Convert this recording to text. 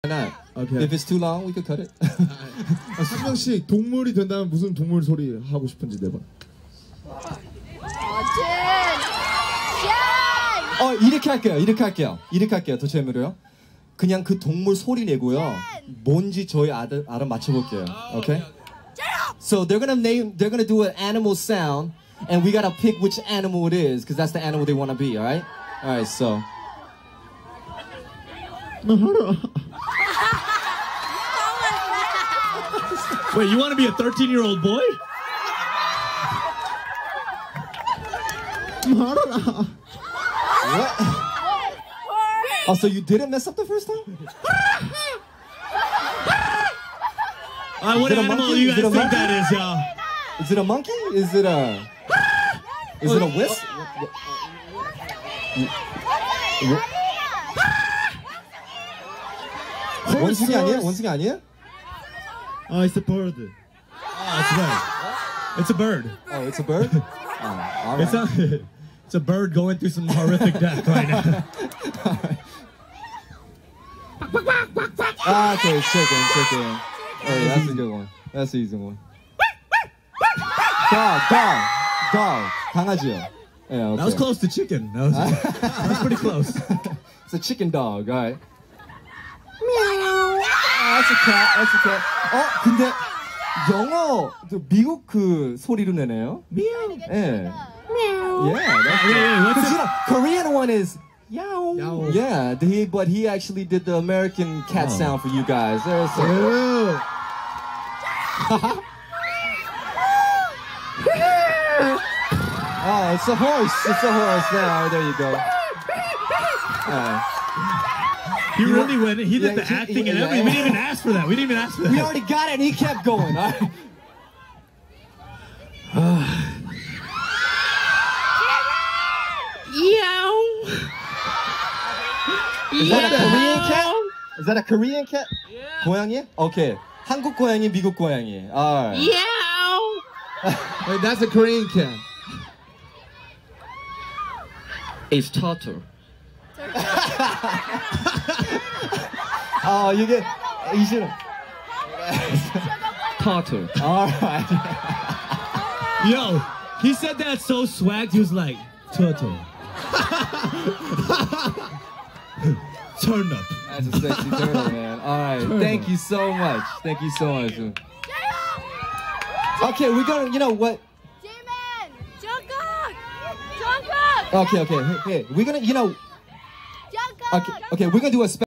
not? Okay. If it's too long, we could cut it. 한 명씩 동물이 된다면 무슨 동물 소리 하고 싶은지 내봐. 이렇게 할게요. 도체미로요. 그냥 그 동물 소리 내고요. 뭔지 저희 알아 맞춰볼게요. Okay? So they're gonna do an animal sound, and we gotta pick which animal it is, because that's the animal they wanna be. All right? All right. So. Wait, you want to be a 13-year-old boy? What? Oh, so you didn't mess up the first time? What animal do you guys think that is, y'all? Is it a monkey? Is it a wisp? 원숭이 아니에요? Oh, it's a bird. It's a bird. Oh, it's a bird? All right. It's a bird going through some horrific death right now. Okay, chicken. Hey, that's a good one. That's an easy one. Dog. 강아지요. Yeah, okay. That was close to chicken. That was pretty close. It's a chicken dog. All right. Meow. That's a cat. 근데 영어 미국 그 소리로 내네요. Meow. 예. Meow. Yeah. Because Korean one is yow. Yow. Yeah. But he actually did the American cat sound for you guys. There's Oh, it's a horse. Now, there you go. He really went. He did the acting and everything. We didn't even ask for that. We already got it, and he kept going. All right. Is that a Korean cat? Is that a Korean cat? Yeah. 고양이? Okay. 한국 고양이, 미국 고양이. All right. Wait, that's a Korean cat. It's turtle. 이게 이시는. Turtle. All right. Yo, he said that so swagged. He was like, turtle. Turn up. That's a sexy turtle, man. All right. Thank you so much. Okay, we're gonna. You know what? Jimin, Jungkook. Okay. Hey, we're gonna. You know. Jungkook. Okay. We're gonna do a special.